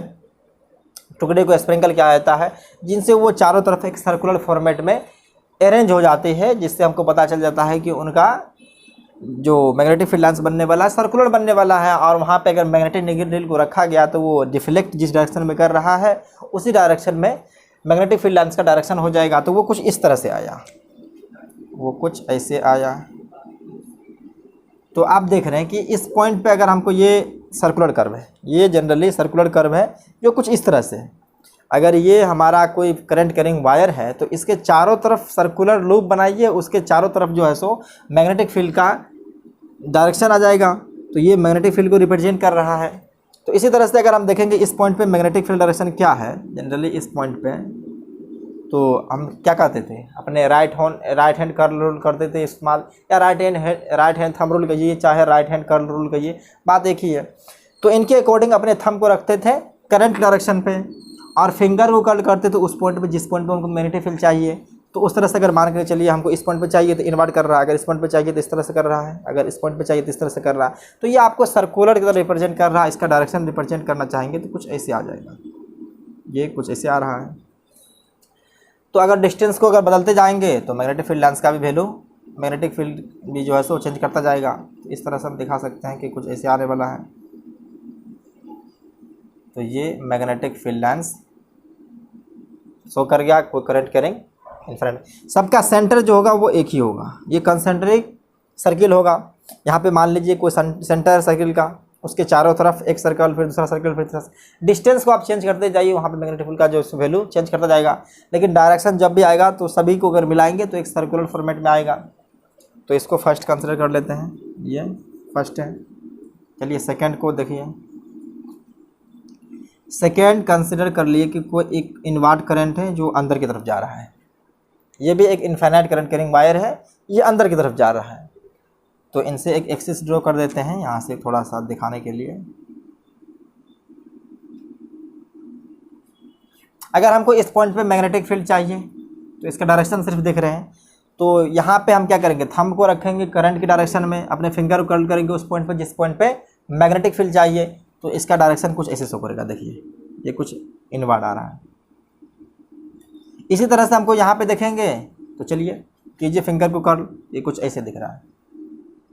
टुकड़े को स्प्रिंकल किया जाता है, जिनसे वो चारों तरफ एक सर्कुलर फॉर्मेट में अरेंज हो जाती है, जिससे हमको पता चल जाता है कि उनका जो मैग्नेटिक फील्ड लाइन्स बनने वाला है सर्कुलर बनने वाला है। और वहाँ पे अगर मैग्नेटिक नीडल को रखा गया तो वो डिफ्लेक्ट जिस डायरेक्शन में कर रहा है उसी डायरेक्शन में मैग्नेटिक फील्ड लाइन्स का डायरेक्शन हो जाएगा। तो वो कुछ इस तरह से आया, वो कुछ ऐसे आया। तो आप देख रहे हैं कि इस पॉइंट पे अगर हमको ये सर्कुलर कर्व है, ये जनरली सर्कुलर कर्व है जो कुछ इस तरह से, अगर ये हमारा कोई करंट कैरिंग वायर है तो इसके चारों तरफ सर्कुलर लूप बनाइए, उसके चारों तरफ जो है सो मैग्नेटिक फील्ड का डायरेक्शन आ जाएगा। तो ये मैग्नेटिक फील्ड को रिप्रेजेंट कर रहा है। तो इसी तरह से अगर हम देखेंगे इस पॉइंट पे मैग्नेटिक फील्ड डायरेक्शन क्या है, जनरली इस पॉइंट पे तो हम क्या कहते थे, अपने राइट हैंड कर्ल रूल करते थे इस्तेमाल, या राइट हैंड थंब रूल कहिए, चाहे राइट हैंड कर्ल रूल कहिए, बात एक ही है। तो इनके अकॉर्डिंग अपने थंब को रखते थे करंट डायरेक्शन पे और फिंगर को कर्ल करते थे उस पॉइंट पे जिस पॉइंट पे हमको मैग्नेटिक फील्ड चाहिए। तो उस तरह से अगर मान के चलिए हमको इस पॉइंट पे चाहिए तो इन्वर्ट कर रहा है, अगर इस पॉइंट पे चाहिए तो इस तरह से कर रहा है, अगर इस पॉइंट पे चाहिए तो इस तरह से कर रहा है। तो ये आपको सर्कुलर की तरह रिप्रेजेंट कर रहा है। इसका डायरेक्शन रिप्रेजेंट करना चाहेंगे तो कुछ ऐसे आ जाएगा, ये कुछ ऐसे आ रहा है। तो अगर डिस्टेंस को अगर बदलते जाएंगे तो मैग्नेटिक फील्ड लाइन्स का भी वैल्यू, मैग्नेटिक फील्ड भी जो है सो चेंज करता जाएगा। तो इस तरह से हम दिखा सकते हैं कि कुछ ऐसे आने वाला है। तो ये मैग्नेटिक फील्ड लाइन्स शो कर गया, कोई करंट कैरिंग इनफ्रारेड। सबका सेंटर जो होगा वो एक ही होगा, ये कंसेंट्रिक सर्किल होगा। यहाँ पे मान लीजिए कोई सेंटर सर्किल का, उसके चारों तरफ एक सर्कल, फिर दूसरा सर्कल, फिर दूसरा। डिस्टेंस को आप चेंज करते जाइए, वहाँ पे मैग्नेटिक फील्ड का जो वैल्यू चेंज करता जाएगा। लेकिन डायरेक्शन जब भी आएगा तो सभी को अगर मिलाएंगे तो एक सर्कुलर फॉर्मेट में आएगा। तो इसको फर्स्ट कंसिडर कर लेते हैं, ये फर्स्ट है। चलिए सेकेंड को देखिए। सेकेंड कंसिडर कर लिए कि कोई एक इनवर्ट करंट है जो अंदर की तरफ जा रहा है। ये भी एक इनफाइनाइट करंट कैरिंग वायर है, ये अंदर की तरफ जा रहा है। तो इनसे एक एक्सिस ड्रॉ कर देते हैं यहाँ से थोड़ा सा दिखाने के लिए। अगर हमको इस पॉइंट पे मैग्नेटिक फील्ड चाहिए तो इसका डायरेक्शन सिर्फ देख रहे हैं। तो यहाँ पे हम क्या करेंगे, थंब को रखेंगे करंट की डायरेक्शन में, अपने फिंगर को कर्ल करेंगे उस पॉइंट पे जिस पॉइंट पे मैग्नेटिक फील्ड चाहिए। तो इसका डायरेक्शन कुछ ऐसे शो करेगा, देखिए ये कुछ इनवर्ड आ रहा है। इसी तरह से हमको यहाँ पे देखेंगे तो चलिए कीजिए फिंगर को कर्ल, ये कुछ ऐसे दिख रहा है,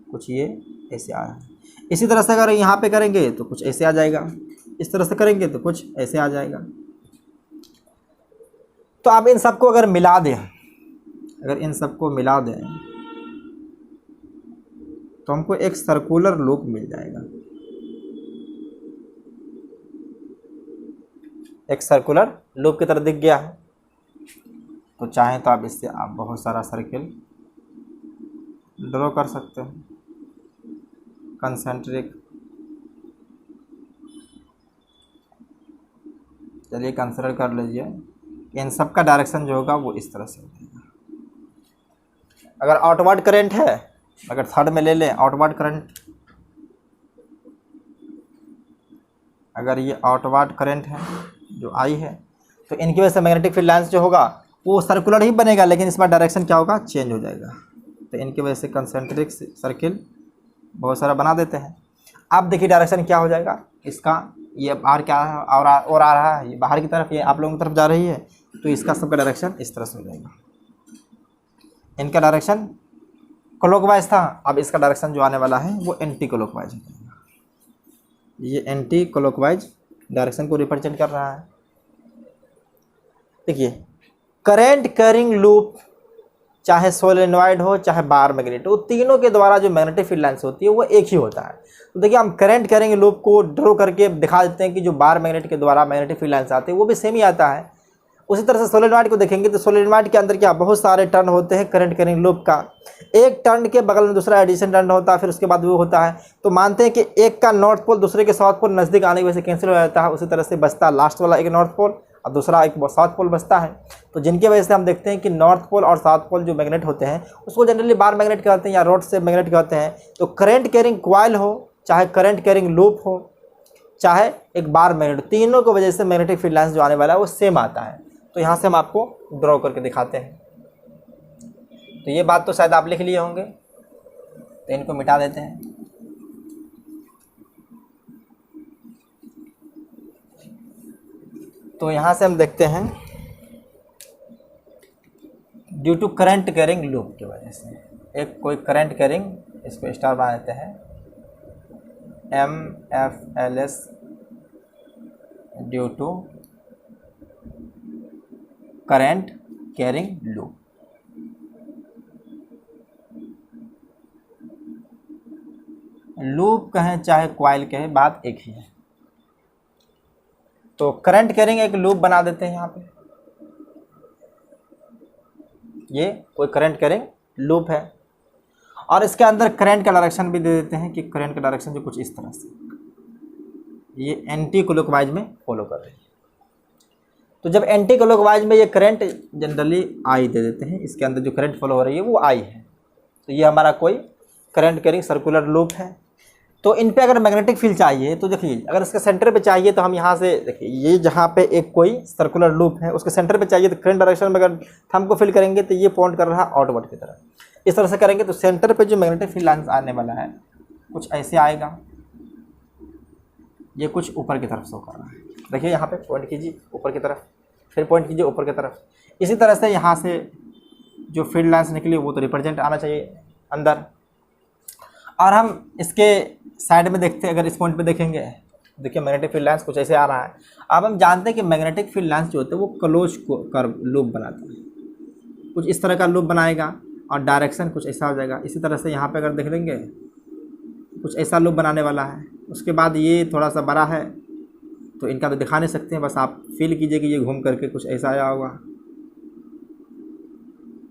कुछ ये ऐसे आ रहा है। इसी तरह से अगर यहाँ पे करेंगे तो कुछ ऐसे आ जाएगा, इस तरह से करेंगे तो कुछ ऐसे आ जाएगा। तो आप इन सबको अगर मिला दें, अगर इन सबको मिला दें तो हमको एक सर्कुलर लूप मिल जाएगा, एक सर्कुलर लूप की तरह दिख गया है। तो चाहें तो आप इससे आप बहुत सारा सर्किल ड्रॉ कर सकते हैं, कंसेंट्रिक। चलिए कंसिडर कर लीजिए, इन सब का डायरेक्शन जो होगा वो इस तरह से होगा। अगर आउटवर्ड करंट है, अगर थर्ड में ले लें आउटवर्ड करंट, अगर ये आउटवर्ड करंट है जो आई है, तो इनकी वजह से मैग्नेटिक फील्ड लाइंस जो होगा वो सर्कुलर ही बनेगा, लेकिन इसमें डायरेक्शन क्या होगा, चेंज हो जाएगा। तो इनकी वजह से कंसेंट्रिक सर्किल बहुत सारा बना देते हैं। अब देखिए डायरेक्शन क्या हो जाएगा इसका, ये बाहर क्या है और आ रहा है, ये बाहर की तरफ, ये आप लोगों की तरफ जा रही है, तो इसका सबका डायरेक्शन इस तरह से हो जाएगा। इनका डायरेक्शन क्लॉकवाइज था, अब इसका डायरेक्शन जो आने वाला है वो एंटी क्लॉकवाइज हो जाएगा। ये एंटी क्लॉकवाइज डायरेक्शन को रिप्रेजेंट कर रहा है। देखिए करंट कैरिंग लूप, चाहे सोलेनॉइड हो चाहे बार मैग्नेट हो, तीनों के द्वारा जो मैग्नेटिक फील्ड लाइंस होती है वो एक ही होता है। तो देखिए हम करंट कैरिंग लूप को ड्रॉ करके दिखा देते हैं कि जो बार मैग्नेट के द्वारा मैग्नेटिक फील्ड लाइंस आते हैं वो भी सेम ही आता है। उसी तरह से सोलेनॉइड को देखेंगे तो सोलेनॉइड के अंदर क्या बहुत सारे टर्न होते हैं करंट कैरिंग लूप का, एक टर्न के बगल में दूसरा एडिशन टर्न होता है, फिर उसके बाद वो होता है। तो मानते हैं कि एक का नॉर्थ पोल दूसरे के साउथ पोल नज़दीक आने की वजह से कैंसिल हो जाता है, उसी तरह से बचता लास्ट वाला एक नॉर्थ पोल और दूसरा एक साउथ पोल बचता है। तो जिनकी वजह से हम देखते हैं कि नॉर्थ पोल और साउथ पोल जो मैग्नेट होते हैं उसको जनरली बार मैग्नेट कहते हैं या रोड से मैग्नेट कहते हैं। तो करंट कैरिंग कॉइल हो चाहे करंट कैरिंग लूप हो चाहे एक बार मैग्नेट, तीनों की वजह से मैग्नेटिक फील्ड लाइंस जो आने वाला है वो सेम आता है। तो यहाँ से हम आपको ड्रॉ करके दिखाते हैं। तो ये बात तो शायद आप लिख लिए होंगे, तो इनको मिटा देते हैं। तो यहाँ से हम देखते हैं due to current carrying loop की वजह से, एक कोई करंट कैरिंग, इसको स्टार बना देते हैं, MFLS due to current carrying loop. Loop कहें चाहे कॉइल कहें बात एक ही है। तो करंट कैरिंग एक लूप बना देते हैं यहाँ पे, ये कोई करंट कैरिंग लूप है और इसके अंदर करंट का डायरेक्शन भी दे देते हैं कि करंट का डायरेक्शन जो कुछ इस तरह से, ये एंटी क्लॉकवाइज में फॉलो कर रही है। तो जब एंटी क्लॉकवाइज में ये करंट जनरली आई दे देते हैं, इसके अंदर जो करंट फॉलो हो रही है वो आई है। तो ये हमारा कोई करंट कैरिंग सर्कुलर लूप है। तो इन पे अगर मैग्नेटिक फील्ड चाहिए तो देखिए, अगर इसके सेंटर पे चाहिए तो हम यहाँ से देखिए, ये जहाँ पे एक कोई सर्कुलर लूप है उसके सेंटर पे चाहिए तो करंट डायरेक्शन में अगर थंब को फिल करेंगे तो ये पॉइंट कर रहा है आउटवर्ड की तरफ। इस तरह से करेंगे तो सेंटर पे जो मैग्नेटिक फील्ड लाइंस आने वाला है कुछ ऐसे आएगा, ये कुछ ऊपर की तरफ शो कर रहा है। देखिए यहाँ पे पॉइंट कीजिए ऊपर की तरफ, फिर पॉइंट कीजिए ऊपर की तरफ। इसी तरह से यहाँ से जो फील्ड लाइंस निकली वो तो रिप्रेजेंट आना चाहिए अंदर। और हम इसके साइड में देखते हैं, अगर इस पॉइंट पे देखेंगे, देखिए मैग्नेटिक फील्ड लाइंस कुछ ऐसे आ रहा है। अब हम जानते हैं कि मैग्नेटिक फील्ड लाइंस जो होते हैं वो क्लोज कर्व लूप बनाते हैं, कुछ इस तरह का लूप बनाएगा और डायरेक्शन कुछ ऐसा हो जाएगा। इसी तरह से यहाँ पे अगर देख लेंगे कुछ ऐसा लूप बनाने वाला है। उसके बाद ये थोड़ा सा बड़ा है तो इनका तो दिखा नहीं सकते हैं, बस आप फील कीजिए कि ये घूम करके कुछ ऐसा आया होगा,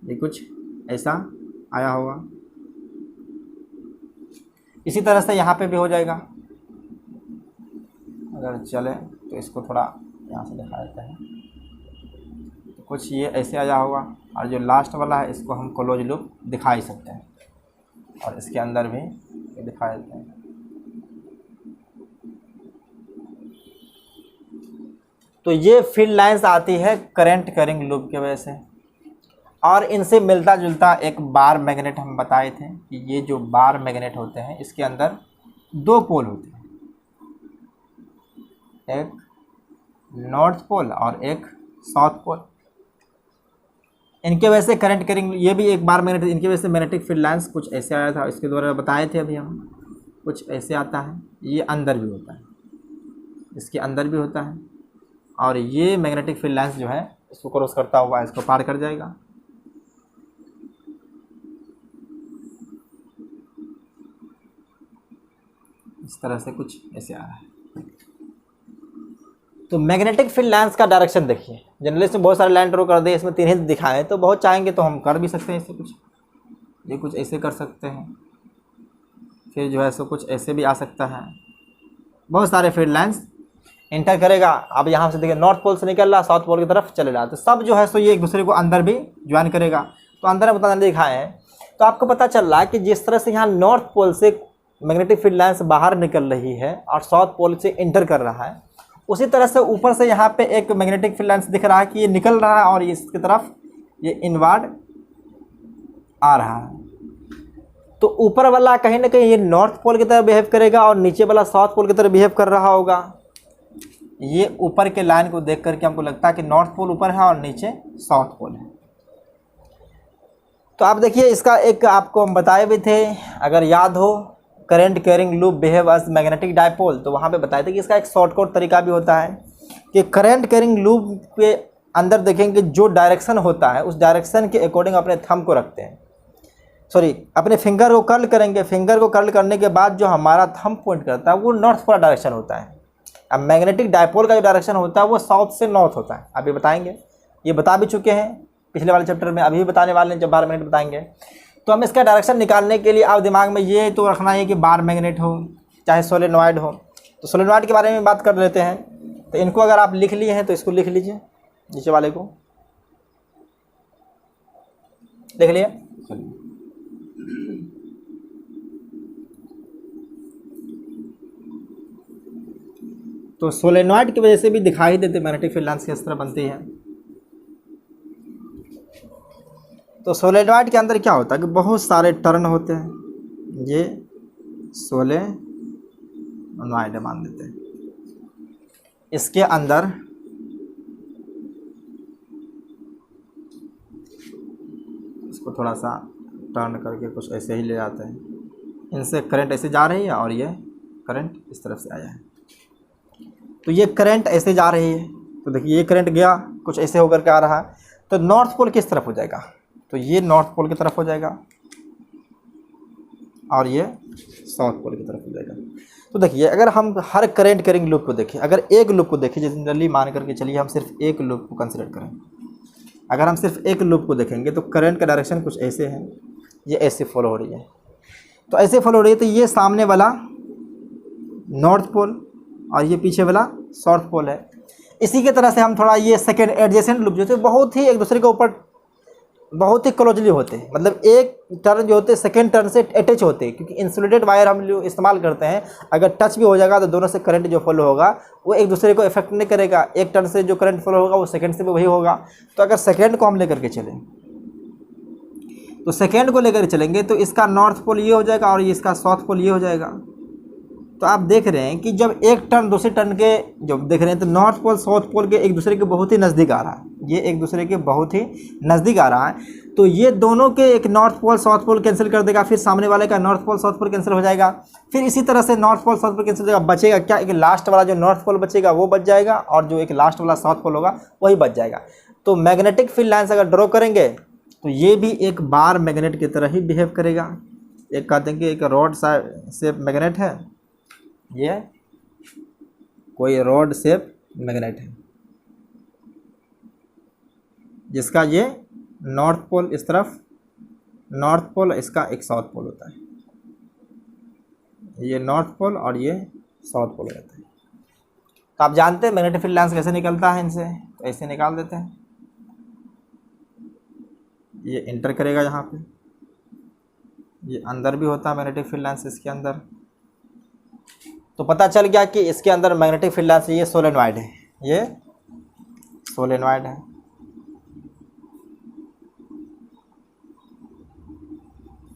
ये कुछ ऐसा आया होगा। इसी तरह से यहाँ पे भी हो जाएगा। अगर चले तो इसको थोड़ा यहाँ से दिखा देते हैं, तो कुछ ये ऐसे आया होगा और जो लास्ट वाला है इसको हम क्लोज लूप दिखा ही सकते हैं और इसके अंदर भी ये दिखा देते हैं। तो ये फील्ड लाइंस आती है करंट कैरिंग लूप की वजह से। और इनसे मिलता जुलता एक बार मैग्नेट हम बताए थे कि ये जो बार मैग्नेट होते हैं इसके अंदर दो पोल होते हैं, एक नॉर्थ पोल और एक साउथ पोल। इनके वजह से करंट कैरिंग, ये भी एक बार मैग्नेटिक, इनकी वजह से मैग्नेटिक फील्ड लाइंस कुछ ऐसे आया था, इसके द्वारा बताए थे अभी हम, कुछ ऐसे आता है, ये अंदर भी होता है, इसके अंदर भी होता है, और ये मैग्नेटिक फील्ड लाइंस जो है इसको क्रॉस करता हुआ इसको पार कर जाएगा। इस तरह से कुछ ऐसे आ रहा है। तो मैग्नेटिक फील्ड लाइंस का डायरेक्शन देखिए, जनरली इसमें बहुत सारे लाइन ड्रॉ कर दे, इसमें 3 ही दिखाएं, तो बहुत चाहेंगे तो हम कर भी सकते हैं इससे कुछ, ये कुछ ऐसे कर सकते हैं, फिर जो है सो कुछ ऐसे भी आ सकता है, बहुत सारे फील्ड लाइंस इंटर करेगा। अब यहाँ से देखिए नॉर्थ पोल से निकल रहा, साउथ पोल की तरफ चले रहा, तो सब जो है सो ये एक दूसरे को अंदर भी ज्वाइन करेगा। तो अंदर में बताने दिखाए हैं, तो आपको पता चल रहा है कि जिस तरह से यहाँ नॉर्थ पोल से मैग्नेटिक फील्ड लाइंस बाहर निकल रही है और साउथ पोल से इंटर कर रहा है, उसी तरह से ऊपर से यहाँ पे एक मैग्नेटिक फील्ड लाइंस दिख रहा है कि ये निकल रहा है और इसकी तरफ ये इनवर्ड आ रहा है। तो ऊपर वाला कहीं ना कहीं ये नॉर्थ पोल की तरह बिहेव करेगा और नीचे वाला साउथ पोल की तरह बिहेव कर रहा होगा। ये ऊपर के लाइन को देख करके हमको लगता है कि नॉर्थ पोल ऊपर है और नीचे साउथ पोल है। तो आप देखिए इसका एक आपको हम बताए भी थे, अगर याद हो, current carrying loop behave as magnetic dipole, तो वहाँ पे बताए थे कि इसका एक शॉर्टकट तरीका भी होता है कि करंट कैरिंग लूप के अंदर देखेंगे जो डायरेक्शन होता है उस डायरेक्शन के अकॉर्डिंग अपने थंब को रखते हैं, सॉरी अपने फिंगर को कर्ल करेंगे, फिंगर को कर्ल करने के बाद जो हमारा थंब पॉइंट करता है वो नॉर्थ वाला डायरेक्शन होता है। अब मैग्नेटिक डायपोल का जो डायरेक्शन होता है वो साउथ से नॉर्थ होता है, अभी बताएंगे, ये बता भी चुके हैं पिछले वाले चैप्टर में, अभी भी बताने वाले हैं जब बार मैग्नेट बताएंगे। तो हम इसका डायरेक्शन निकालने के लिए आप दिमाग में ये तो रखना है कि बार मैग्नेट हो चाहे सोलेनॉइड हो। तो सोलेनॉइड के बारे में बात कर लेते हैं, तो इनको अगर आप लिख लिए हैं तो इसको लिख लीजिए, नीचे वाले को लिख लिए। तो सोलेनॉइड की वजह से भी दिखाई देते मैग्नेटिक फील्ड लाइंस किस तरह बनती है। तो सोलेनॉइड के अंदर क्या होता है कि बहुत सारे टर्न होते हैं, ये सोलेनॉइड मान देते हैं, इसके अंदर इसको थोड़ा सा टर्न करके कुछ ऐसे ही ले जाते हैं, इनसे करंट ऐसे जा रही है और ये करंट इस तरफ से आया है, तो ये करंट ऐसे जा रही है, तो देखिए ये करंट गया कुछ ऐसे होकर के आ रहा है, तो नॉर्थ पोल किस तरफ हो जाएगा, तो ये नॉर्थ पोल की तरफ हो जाएगा और ये साउथ पोल की तरफ हो जाएगा। तो देखिए अगर हम हर करंट कैरिंग लूप को देखें, अगर एक लूप को देखें, जनरली मान करके चलिए हम सिर्फ एक लूप को कंसिडर करें, अगर हम सिर्फ एक लूप को देखेंगे तो करंट का डायरेक्शन कुछ ऐसे है, ये ऐसे फॉलो हो रही है, तो ऐसे फॉलो हो रही है, तो ये सामने वाला नॉर्थ पोल और ये पीछे वाला साउथ पोल है। इसी के तरह से हम थोड़ा ये सेकेंड एडजेसेंट लूप जो थे बहुत ही एक दूसरे के ऊपर बहुत ही क्लोजली होते हैं, मतलब एक टर्न जो होते हैं सेकेंड टर्न से अटैच होते हैं, क्योंकि इंसुलेटेड वायर हम जो इस्तेमाल करते हैं अगर टच भी हो जाएगा तो दोनों से करंट जो फॉलो होगा वो एक दूसरे को इफेक्ट नहीं करेगा, एक टर्न से जो करंट फॉलो होगा वो सेकेंड से भी वही होगा। तो अगर सेकेंड को हम लेकर के चलें तो सेकेंड को लेकर चलेंगे तो इसका नॉर्थ पोल ये हो जाएगा और इसका साउथ पोल ये हो जाएगा। तो आप देख रहे हैं कि जब एक टर्न दूसरे टर्न के जब देख रहे हैं तो नॉर्थ पोल साउथ पोल के एक दूसरे के बहुत ही नज़दीक आ रहा है, ये एक दूसरे के बहुत ही नज़दीक आ रहा है, तो ये दोनों के एक north pole south pole cancel कर देगा, फिर सामने वाले का north pole south pole cancel हो जाएगा, फिर इसी तरह से north pole south pole cancel हो जाएगा, बचेगा क्या, एक लास्ट वाला जो नॉर्थ पोल बचेगा वो बच जाएगा और जो एक लास्ट वाला साउथ पोल होगा वही बच जाएगा। तो मैग्नेटिक फील्ड लाइन्स अगर ड्रॉ करेंगे तो ये भी एक बार मैग्नेट की तरह ही बिहेव करेगा। एक कहते हैं कि एक रॉड शेप मैग्नेट है, ये कोई रॉड शेप मैग्नेट है जिसका ये नॉर्थ पोल इस तरफ नॉर्थ पोल, इसका एक साउथ पोल होता है, ये नॉर्थ पोल और ये साउथ पोल रहता है। तो आप जानते हैं मैग्नेटिक फील्ड लाइन्स कैसे निकलता है इनसे, तो ऐसे निकाल देते हैं, ये इंटर करेगा यहाँ पे, ये अंदर भी होता है मैग्नेटिक फील्ड लाइन्स इसके अंदर। तो पता चल गया कि इसके अंदर मैग्नेटिक फील्ड लाइन्स, ये सोलेनॉइड है, ये सोलेनॉइड है।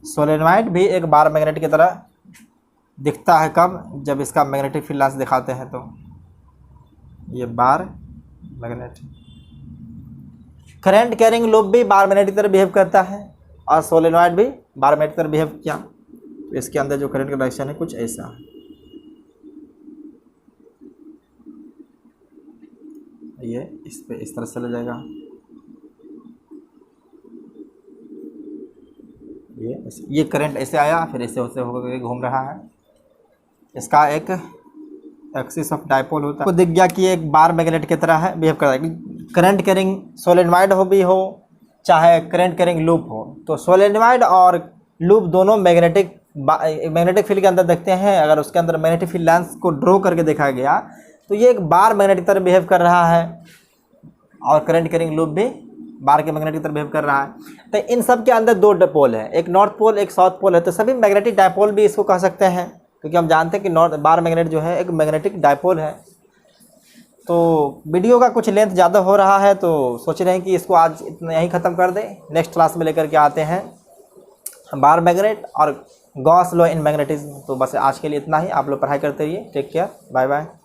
सोलेनॉइड भी एक बार मैग्नेट की तरह दिखता है, कब, जब इसका मैग्नेटिक फील्ड लाइन्स दिखाते हैं तो ये bar magnet. Current carrying loop भी बार मैग्नेट की तरह बिहेव करता है और सोलेनॉइड भी बार मैग्नेट की तरह बिहेव किया। तो इसके अंदर जो करंट का डायरेक्शन है कुछ ऐसा है, ये इस पे इस तरह से चला जाएगा, ये करंट ऐसे आया, फिर ऐसे होते होकर घूम रहा है। इसका एक एक्सिस ऑफ डायपोल होता है, तो दिख गया कि ये एक बार मैग्नेट की तरह है बिहेव करता है। करंट कैरिंग सोलेनॉइड हो चाहे करंट कैरिंग लूप हो, तो सोलेनॉइड और लूप दोनों मैग्नेटिक फील्ड के अंदर देखते हैं। अगर उसके अंदर मैग्नेटिक फील्ड लाइंस को ड्रॉ करके देखा गया तो ये एक बार मैग्नेट की तरह बिहेव कर रहा है और करंट कैरिंग लूप भी बार के मैग्नेट की तरह बिहेव कर रहा है। तो इन सब के अंदर दो डायपोल है, एक नॉर्थ पोल एक साउथ पोल है, तो सभी मैग्नेटिक डायपोल भी इसको कह सकते हैं, क्योंकि हम जानते हैं कि बार मैग्नेट जो है एक मैग्नेटिक डायपोल है। तो वीडियो का कुछ लेंथ ज़्यादा हो रहा है, तो सोच रहे हैं कि इसको आज इतना यहीं ख़त्म कर दें। नेक्स्ट क्लास में लेकर के आते हैं बार मैग्नेट और गॉस लॉ इन मैग्नेटिज्म। तो बस आज के लिए इतना ही, आप लोग पढ़ाई करते रहिए। Take care, bye bye.